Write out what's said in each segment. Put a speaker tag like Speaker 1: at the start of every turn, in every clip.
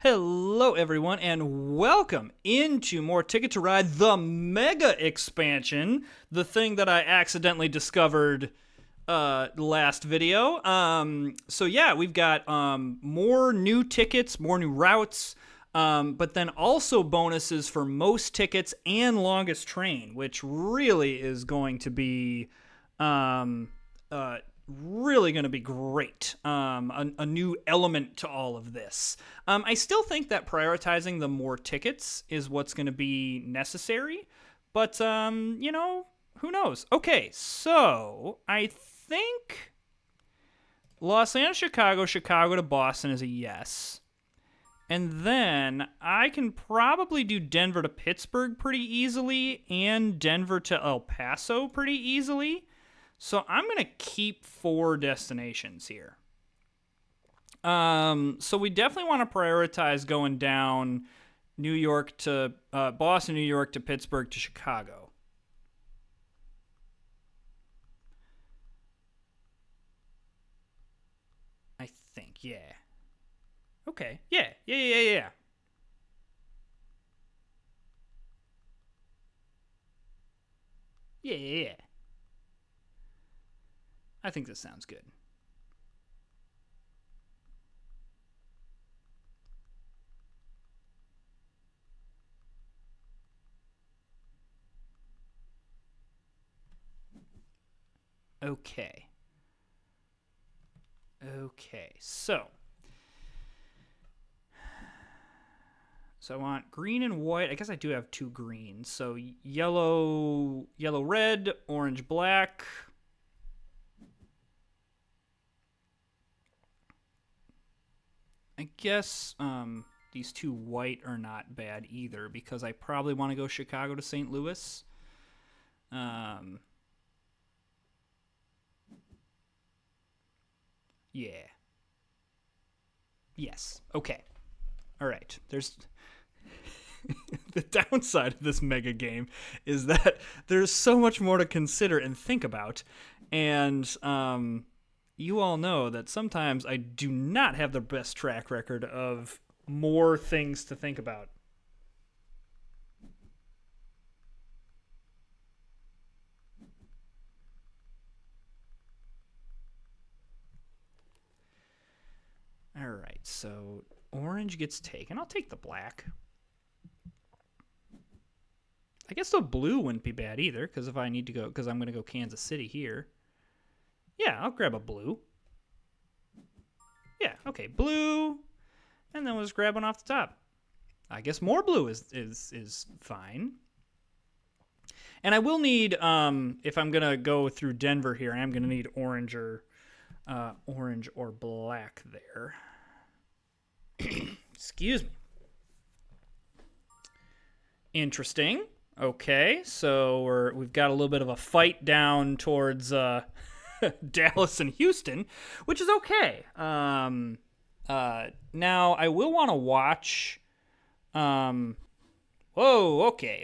Speaker 1: Hello, everyone, and welcome into more Ticket to Ride, the Mega Expansion, the thing that I accidentally discovered last video. So we've got more new tickets, more new routes, but then also bonuses for most tickets and longest train, which really is going to be um, uh, really going to be great. A new element to all of this. I still think that prioritizing the more tickets is what's going to be necessary, but who knows? Okay, so I think Los Angeles, Chicago, Chicago to Boston is a yes. And then I can probably do Denver to Pittsburgh pretty easily and Denver to El Paso pretty easily. So I'm going to keep 4 destinations here. So we definitely want to prioritize going down New York to Boston, New York to Pittsburgh to Chicago. I think, yeah. Okay, yeah. Yeah, yeah. I think this sounds good. Okay. Okay, so I want green and white. I guess I do have 2 greens. So yellow, red, orange, black. I guess these 2 white are not bad either because I probably want to go Chicago to St. Louis. Yeah. Yes. Okay. All right. There's the downside of this mega game is that there's so much more to consider and think about, and you all know that sometimes I do not have the best track record of more things to think about. All right, so orange gets taken. I'll take the black. I guess the blue wouldn't be bad either, because if I need to go, because I'm going to go Kansas City here. Yeah, I'll grab a blue. Yeah, okay, blue, and then we'll just grab one off the top. I guess more blue is fine. And I will need, if I'm gonna go through Denver here, I'm gonna need orange or black there. Excuse me. Interesting. Okay, so we've got a little bit of a fight down towards Dallas and Houston, which is okay. Now I will want to watch. Whoa. Okay.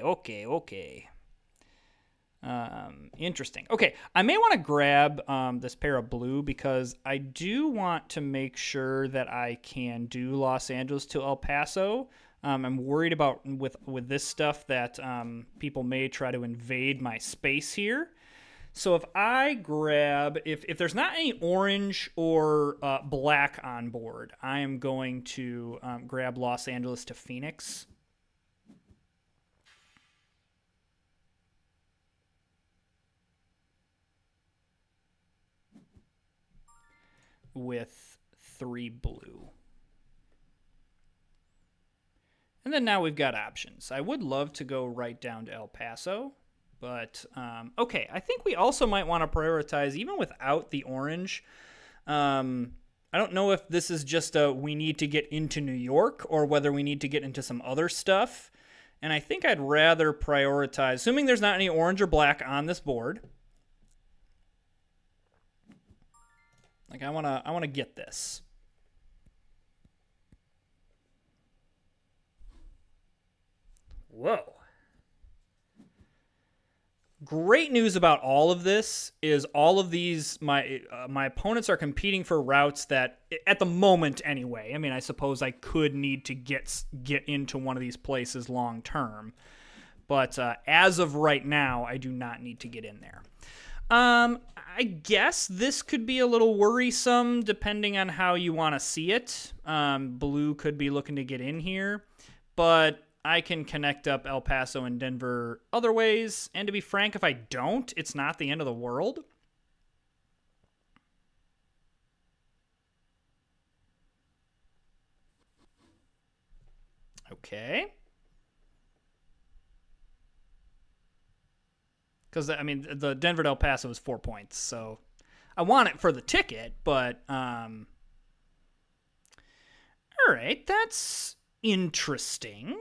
Speaker 1: Interesting. Okay, I may want to grab this pair of blue because I do want to make sure that I can do Los Angeles to El Paso. I'm worried about with this stuff that people may try to invade my space here. So if I grab, if there's not any orange or black on board, I am going to grab Los Angeles to Phoenix. With 3 blue. And then now we've got options. I would love to go right down to El Paso, but okay. I think we also might want to prioritize, even without the orange. I don't know if this is just a we need to get into New York or whether we need to get into some other stuff. And I think I'd rather prioritize, assuming there's not any orange or black on this board. Like I wanna get this. Whoa. great news about all of this is all of these my opponents are competing for routes that at the moment anyway. I mean, I suppose I could need to get into one of these places long term, but as of right now, I do not need to get in there. I guess this could be a little worrisome depending on how you want to see it. Blue could be looking to get in here, but I can connect up El Paso and Denver other ways. And to be frank, if I don't, it's not the end of the world. Okay. Because, I mean, the Denver to El Paso is 4 points, so I want it for the ticket, but, all right, that's interesting.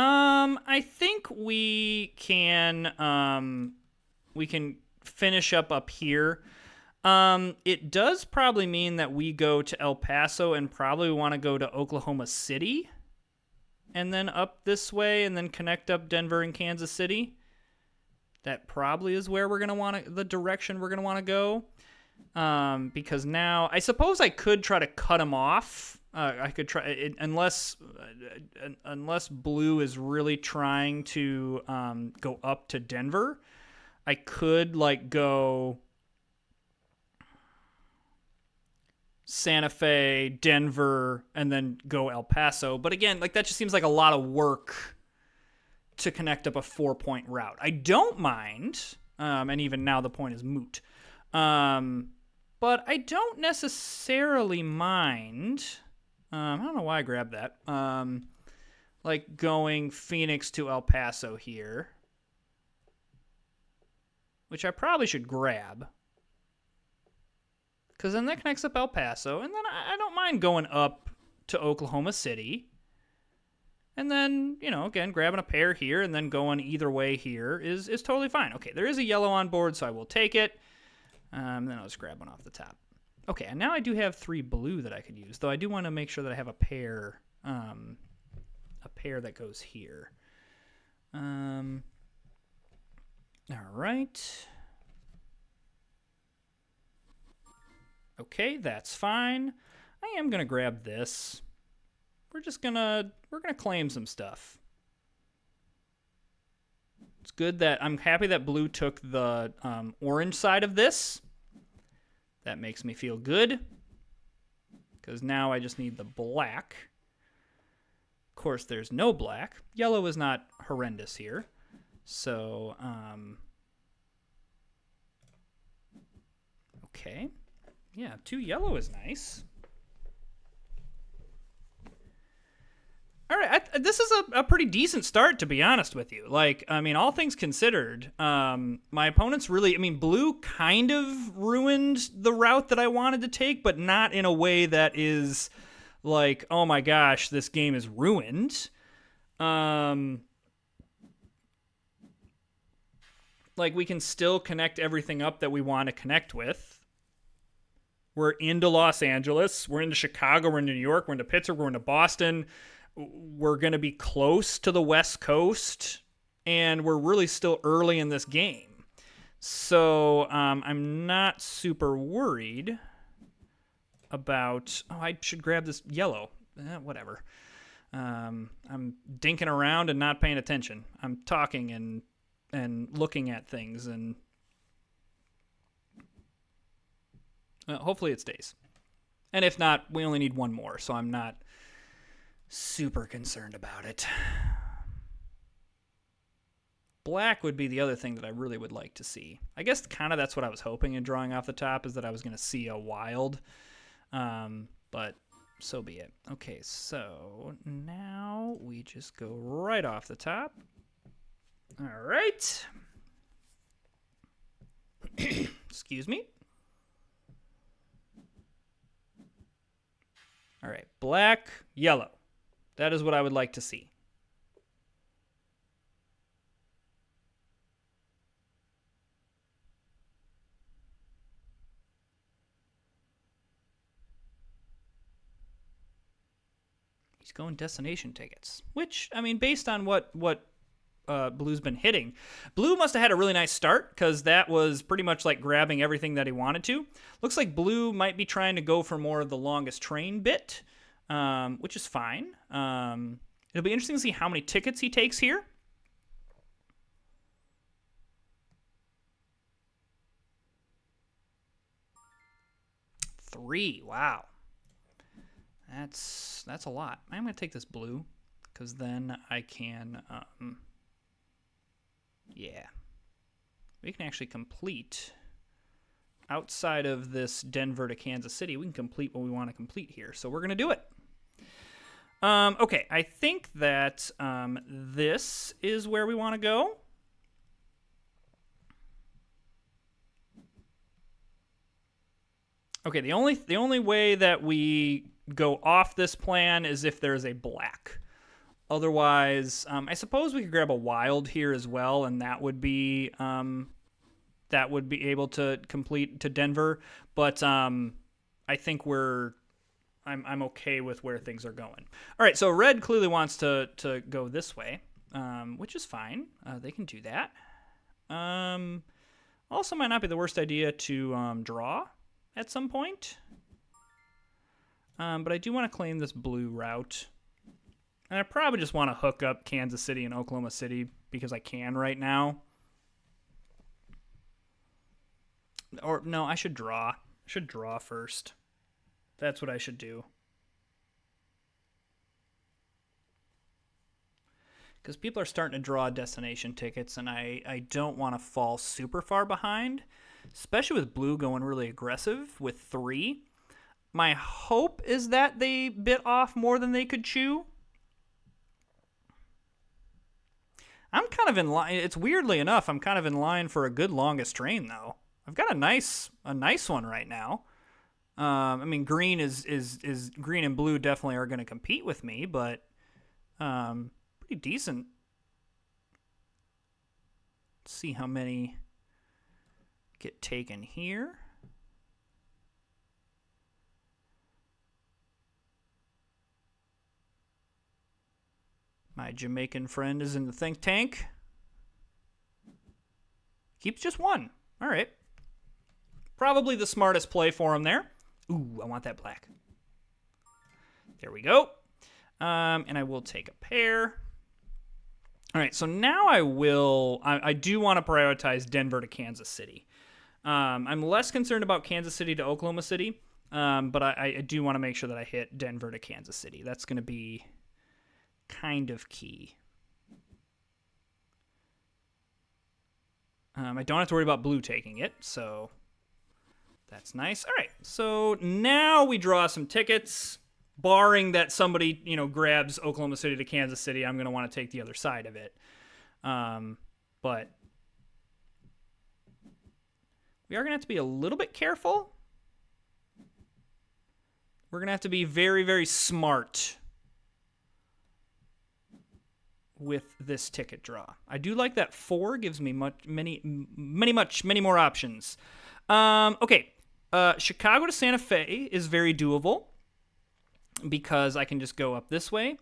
Speaker 1: I think we can finish up here. It does probably mean that we go to El Paso and probably want to go to Oklahoma City and then up this way and then connect up Denver and Kansas City. That probably is where we're going to want to, the direction we're going to want to go. Because now, I suppose I could try to cut him off. I could try it, unless Blue is really trying to go up to Denver. I could like go Santa Fe, Denver, and then go El Paso. But again, like that just seems like a lot of work to connect up a 4-point route. I don't mind, and even now the point is moot. But I don't necessarily mind. I don't know why I grabbed that. Like going Phoenix to El Paso here, which I probably should grab, because then that connects up El Paso, and then I don't mind going up to Oklahoma City, and then, you know, again, grabbing a pair here and then going either way here is totally fine. Okay, there is a yellow on board, so I will take it. Then I'll just grab one off the top. Okay, and now I do have 3 blue that I could use, though I do want to make sure that I have a pair that goes here. All right. Okay, that's fine. I am gonna grab this. We're gonna claim some stuff. It's good that I'm happy that blue took the orange side of this. That makes me feel good, because now I just need the black. Of course, there's no black. Yellow is not horrendous here. So, okay. Yeah, 2 yellow is nice. All right, this is a pretty decent start, to be honest with you. Like, I mean, all things considered, my opponents really, I mean, blue kind of ruined the route that I wanted to take, but not in a way that is like, oh my gosh, this game is ruined. Like, we can still connect everything up that we want to connect with. We're into Los Angeles, we're into Chicago, we're into New York, we're into Pittsburgh, we're into Boston. We're going to be close to the West Coast, and we're really still early in this game. So I'm not super worried about, oh, I should grab this yellow. Whatever. I'm dinking around and not paying attention. I'm talking and looking at things, and hopefully it stays. And if not, we only need 1 more, so I'm not super concerned about it. Black would be the other thing that I really would like to see. I guess kind of that's what I was hoping in drawing off the top, is that I was going to see a wild. But so be it. Okay, so now we just go right off the top. All right. Excuse me. All right, black, yellow. That is what I would like to see. He's going destination tickets, which, I mean, based on what Blue's been hitting. Blue must have had a really nice start because that was pretty much like grabbing everything that he wanted to. Looks like Blue might be trying to go for more of the longest train bit, which is fine. It'll be interesting to see how many tickets he takes here. Three. Wow. That's a lot. I'm going to take this blue because then I can, yeah. We can actually complete, outside of this Denver to Kansas City, we can complete what we want to complete here. So we're going to do it. Okay, I think that this is where we want to go. Okay, the only way that we go off this plan is if there's a black. Otherwise, I suppose we could grab a wild here as well, and that would be able to complete to Denver. But I think I'm okay with where things are going. All right, so red clearly wants to go this way, which is fine. They can do that. Also, might not be the worst idea to draw at some point. But I do want to claim this blue route. And I probably just want to hook up Kansas City and Oklahoma City because I can right now. Or, no, I should draw. I should draw first. That's what I should do. Because people are starting to draw destination tickets, and I don't want to fall super far behind, especially with blue going really aggressive with 3. My hope is that they bit off more than they could chew. I'm kind of in line. It's weirdly enough, I'm kind of in line for a good longest train, though. I've got a nice one right now. I mean, green is green and blue definitely are going to compete with me, but pretty decent. Let's see how many get taken here. My Jamaican friend is in the think tank. Keeps just 1. All right. Probably the smartest play for him there. Ooh, I want that black. There we go. And I will take a pair. All right, so now I do want to prioritize Denver to Kansas City. I'm less concerned about Kansas City to Oklahoma City, but I do want to make sure that I hit Denver to Kansas City. That's going to be kind of key. I don't have to worry about blue taking it, so that's nice. All right, so now we draw some tickets. Barring that somebody, grabs Oklahoma City to Kansas City, I'm going to want to take the other side of it. But we are going to have to be a little bit careful. We're going to have to be very, very smart with this ticket draw. I do like that 4 gives me many more options. Okay, Chicago to Santa Fe is very doable because I can just go up this way.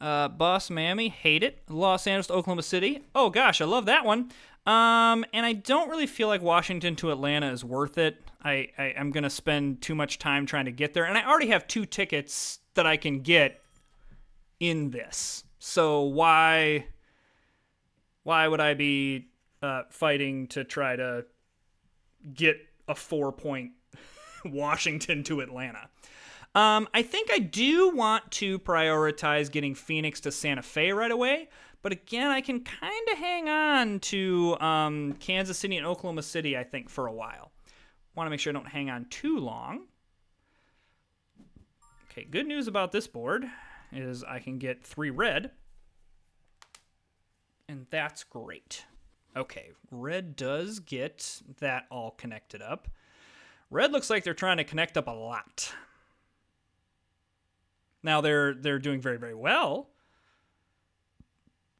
Speaker 1: Boston, Miami, hate it. Los Angeles to Oklahoma City. Oh gosh, I love that one. And I don't really feel like Washington to Atlanta is worth it. I'm going to spend too much time trying to get there. And I already have 2 tickets that I can get in this. So why would I be fighting to try to get a 4-point Washington to Atlanta? I think I do want to prioritize getting Phoenix to Santa Fe right away. But again, I can kind of hang on to Kansas City and Oklahoma City, I think, for a while. Want to make sure I don't hang on too long. Okay, good news about this board is I can get 3 red. And that's great. Okay, red does get that all connected up. Red looks like they're trying to connect up a lot. Now they're doing very, very well.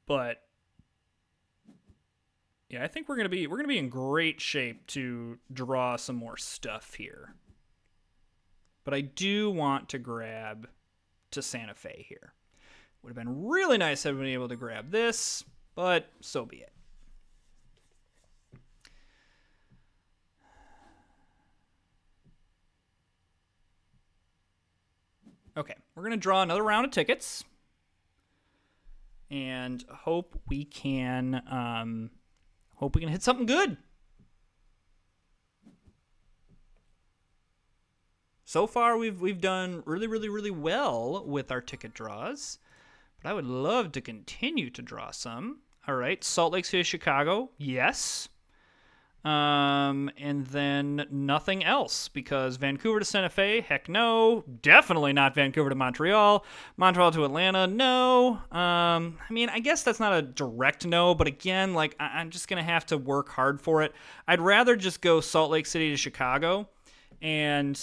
Speaker 1: But yeah, I think we're gonna be in great shape to draw some more stuff here. But I do want to grab to Santa Fe here. Would have been really nice if I'd been able to grab this, but so be it. Okay, we're going to draw another round of tickets and hope we can hit something good. So far, we've done really well with our ticket draws, but I would love to continue to draw some. All right, Salt Lake City, Chicago, yes. And then nothing else, because Vancouver to Santa Fe, heck no. Definitely not Vancouver to Montreal. Montreal to Atlanta, no. I mean, I guess that's not a direct no, but again, like, I'm just going to have to work hard for it. I'd rather just go Salt Lake City to Chicago and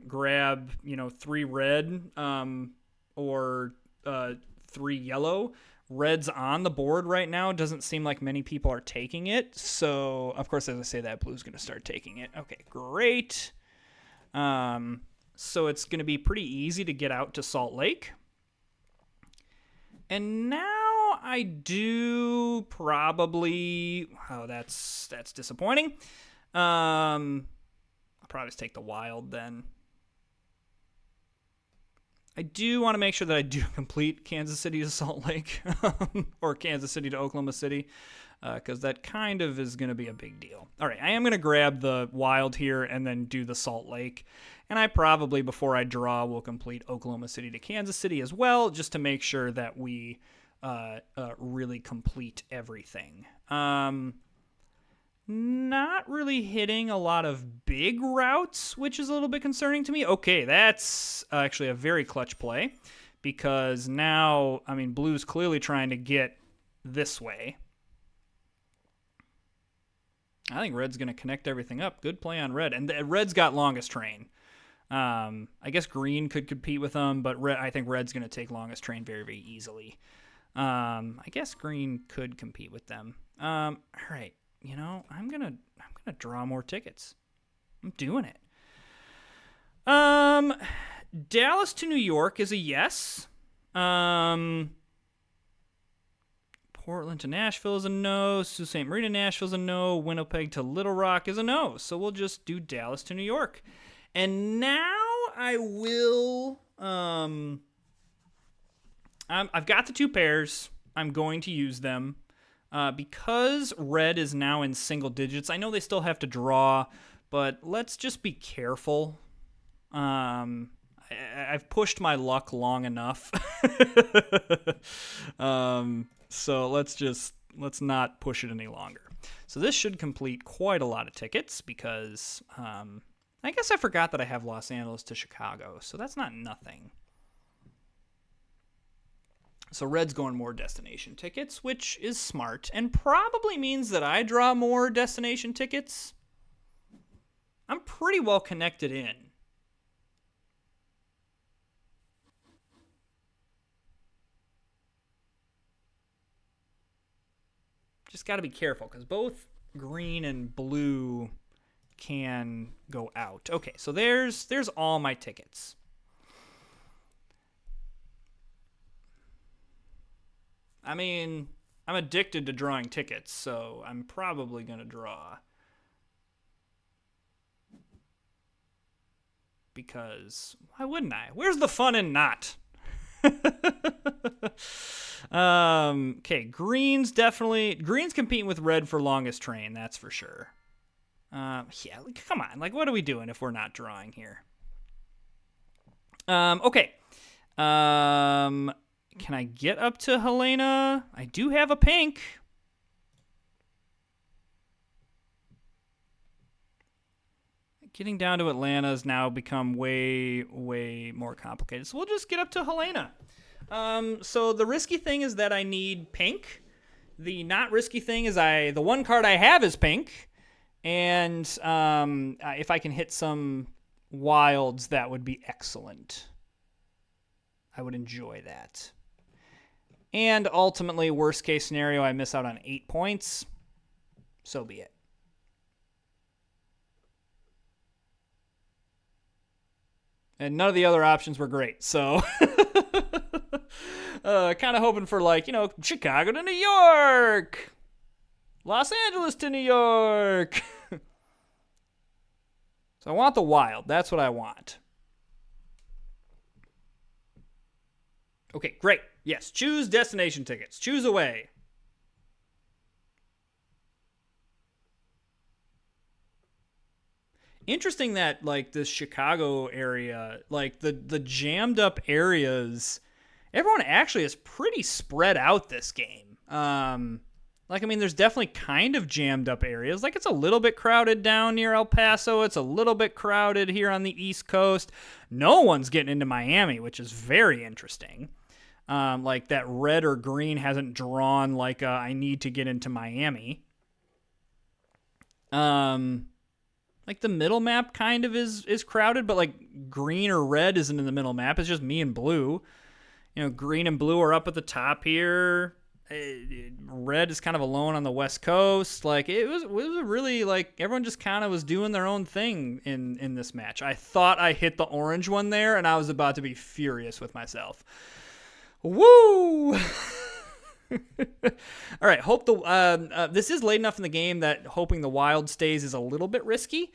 Speaker 1: grab, 3 red or 3 yellow. Red's on the board right now. Doesn't seem like many people are taking it. So, of course, as I say that, blue's going to start taking it. Okay, great. So it's going to be pretty easy to get out to Salt Lake. And now I do probably... Oh, that's disappointing. I'll probably just take the wild then. I do want to make sure that I do complete Kansas City to Salt Lake or Kansas City to Oklahoma City, because that kind of is going to be a big deal. All right, I am going to grab the wild here and then do the Salt Lake. And I probably, before I draw, will complete Oklahoma City to Kansas City as well, just to make sure that we really complete everything. Not really hitting a lot of big routes, which is a little bit concerning to me. Okay, that's actually a very clutch play, because now, I mean, blue's clearly trying to get this way. I think red's going to connect everything up. Good play on red. And red's got longest train. I guess green could compete with them, but I think red's going to take longest train very easily. I guess green could compete with them. All right. I'm gonna draw more tickets. I'm doing it. Dallas to New York is a yes. Portland to Nashville is a no. Sault Ste. Marie to Nashville is a no. Winnipeg to Little Rock is a no. So we'll just do Dallas to New York. And now I will. I've got the 2 pairs. I'm going to use them. Because red is now in single digits, I know they still have to draw, but let's just be careful. I've pushed my luck long enough. So let's not push it any longer. So this should complete quite a lot of tickets, because I guess I forgot that I have Los Angeles to Chicago, so that's not nothing. So red's going more destination tickets, which is smart, and probably means that I draw more destination tickets. I'm pretty well connected in. Just got to be careful, because both green and blue can go out. Okay, so there's all my tickets. I mean, I'm addicted to drawing tickets, so I'm probably going to draw. Because why wouldn't I? Where's the fun in not? Okay, green's competing with red for longest train, that's for sure. Yeah, come on. Like, what are we doing if we're not drawing here? Okay. Can I get up to Helena? I do have a pink. Getting down to Atlanta has now become way more complicated. So we'll just get up to Helena. So the risky thing is that I need pink. The not risky thing is the one card I have is pink. And if I can hit some wilds, that would be excellent. I would enjoy that. And ultimately, worst case scenario, I miss out on 8 points. So be it. And none of the other options were great. So Kind of hoping for, like, Chicago to New York, Los Angeles to New York. So I want the Wild. That's what I want. Okay, great. Yes, choose destination tickets. Choose away. Interesting that, like, this Chicago area, like the jammed up areas, everyone actually is pretty spread out this game. Like, I mean, there's definitely kind of jammed up areas. Like, it's a little bit crowded down near El Paso. It's a little bit crowded here on the East Coast. No one's getting into Miami, which is very interesting. Like, that red or green hasn't drawn, like, I need to get into Miami. Like, the middle map kind of is crowded, but, like, green or red isn't in the middle map. It's just me and blue. Green and blue are up at the top here. Red is kind of alone on the West Coast. Like, it was really, like, everyone just kind of was doing their own thing in this match. I thought I hit the orange one there, and I was about to be furious with myself. Woo! All right. Hope this is late enough in the game that hoping the Wild stays is a little bit risky,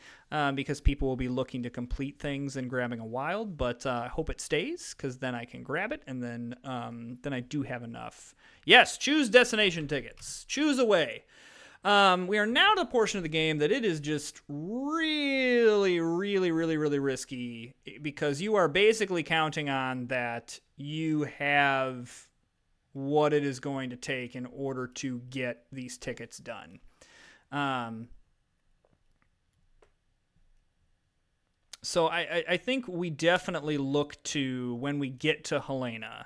Speaker 1: because people will be looking to complete things and grabbing a Wild. But I hope it stays, because then I can grab it, and then I do have enough. Yes, choose destination tickets. Choose away. We are now to the portion of the game that it is just really, really, really, really risky, because you are basically counting on that you have what it is going to take in order to get these tickets done. So I think we definitely look to, when we get to Helena,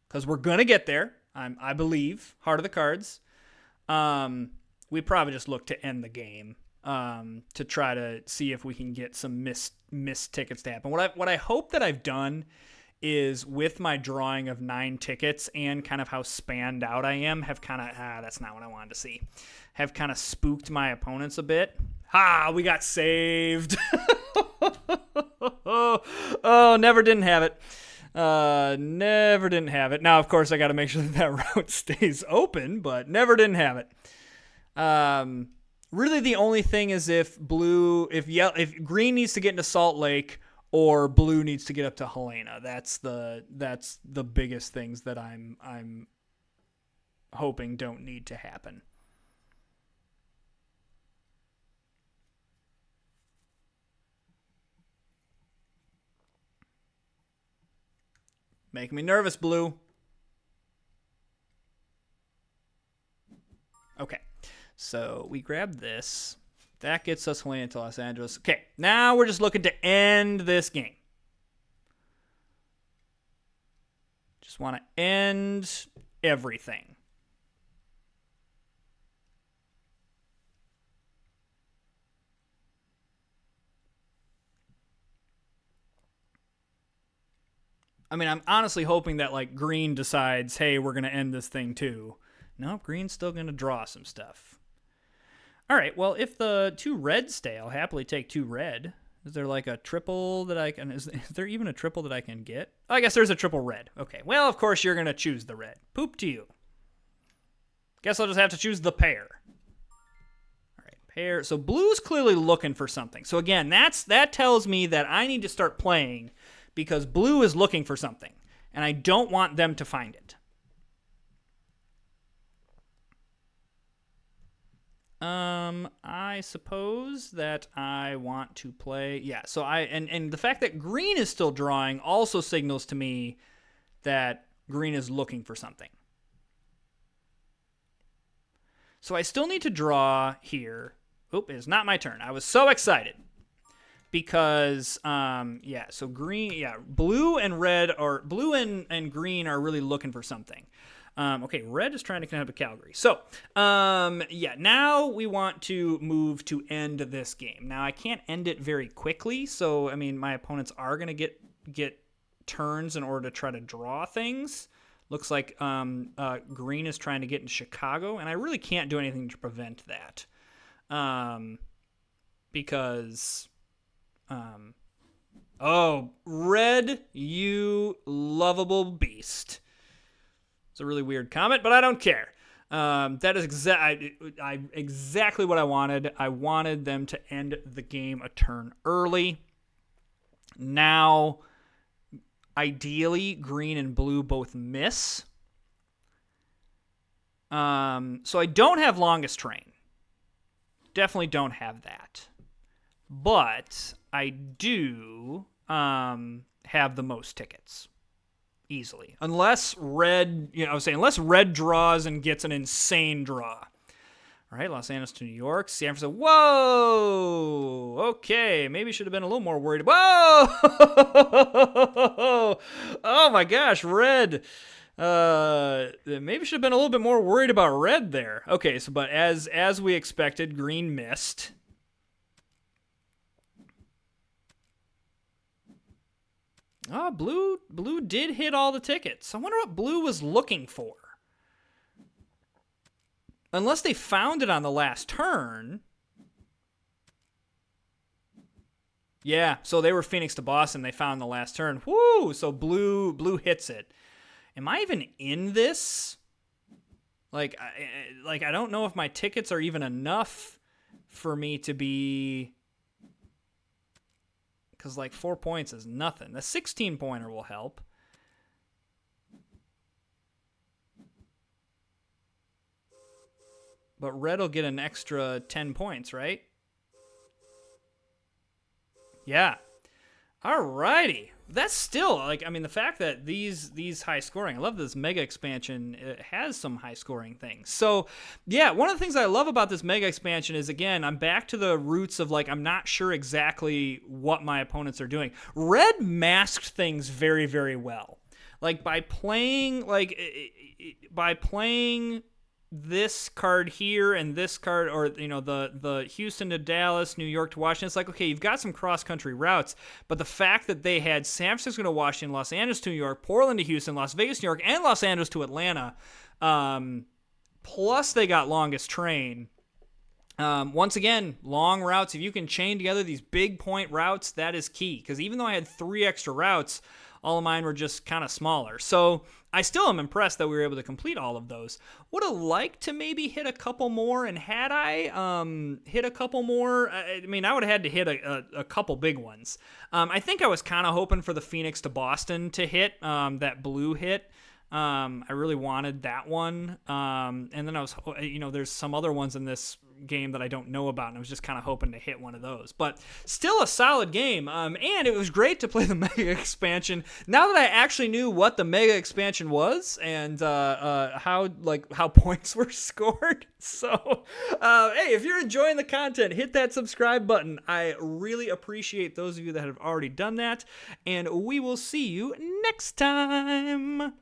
Speaker 1: because we're going to get there, I believe, heart of the cards, we probably just look to end the game, to try to see if we can get some missed tickets to happen. What I hope that I've done is, with my drawing of 9 tickets and kind of how spanned out I am, have kind of, that's not what I wanted to see, have kind of spooked my opponents a bit. We got saved. Oh, never didn't have it. Never didn't have it. Now, of course, I got to make sure that route stays open, but never didn't have it. Really, the only thing is if green needs to get into Salt Lake, or blue needs to get up to Helena. That's the biggest things that I'm hoping don't need to happen. Making me nervous, blue. Okay, so we grab this. That gets us Helena to Los Angeles. Okay, now we're just looking to end this game. Just want to end everything. I mean, I'm honestly hoping that, like, green decides, hey, we're going to end this thing too. Nope, green's still going to draw some stuff. All right, well, if the 2 reds stay, I'll happily take 2 red. Is there, like, a triple that I can... Is there even a triple that I can get? Oh, I guess there's a triple red. Okay, well, of course you're going to choose the red. Poop to you. Guess I'll just have to choose the pair. All right, pair. So blue's clearly looking for something. So, again, that tells me that I need to start playing, because blue is looking for something, and I don't want them to find it. I suppose that I want to play... Yeah, so and the fact that green is still drawing also signals to me that green is looking for something. So I still need to draw here. Oop, it's not my turn. I was so excited. Because, so green, blue and red blue and green are really looking for something. Okay, red is trying to connect with Calgary. So, now we want to move to end this game. Now, I can't end it very quickly, so, I mean, my opponents are going to get turns in order to try to draw things. Looks like green is trying to get in Chicago, and I really can't do anything to prevent that. Because... red, you lovable beast. It's a really weird comment, but I don't care. That is exactly what I wanted. I wanted them to end the game a turn early. Now, ideally, green and blue both miss. So I don't have longest train. Definitely don't have that. But I do have the most tickets. Easily. Unless red, unless red draws and gets an insane draw. All right, Los Angeles to New York. San Francisco. Whoa! Okay, maybe should have been a little more worried. Whoa! Oh my gosh, red. Maybe should have been a little bit more worried about red there. Okay, so but as we expected, green missed. Oh, blue did hit all the tickets. I wonder what blue was looking for. Unless they found it on the last turn. Yeah, so they were Phoenix to Boston. They found the last turn. Woo! So blue hits it. Am I even in this? Like I don't know if my tickets are even enough for me to be... Because, 4 points is nothing. The 16-pointer will help. But red will get an extra 10 points, right? Yeah. Alrighty. That's still, the fact that these high scoring, I love this mega expansion, it has some high scoring things. So, yeah, one of the things I love about this mega expansion is, again, I'm back to the roots of, I'm not sure exactly what my opponents are doing. Red masked things very, very well. By playing this card here and this card, or the Houston to Dallas, New York to Washington, it's okay, you've got some cross-country routes, but the fact that they had San Francisco to Washington, Los Angeles to New York, Portland to Houston, Las Vegas, New York, and Los Angeles to Atlanta, plus they got longest train. Once again, long routes. If you can chain together these big point routes, that is key, because even though I had 3 extra routes, all of mine were just kind of smaller. So I still am impressed that we were able to complete all of those. Would have liked to maybe hit a couple more, and had I hit a couple more, I would have had to hit a couple big ones. I think I was kind of hoping for the Phoenix to Boston to hit, that blue hit. I really wanted that one. And then I was, there's some other ones in this game that I don't know about, and I was just kind of hoping to hit one of those. But still a solid game, and it was great to play the Mega Expansion. Now that I actually knew what the Mega Expansion was and how points were scored. So, hey, if you're enjoying the content, hit that subscribe button. I really appreciate those of you that have already done that, and we will see you next time.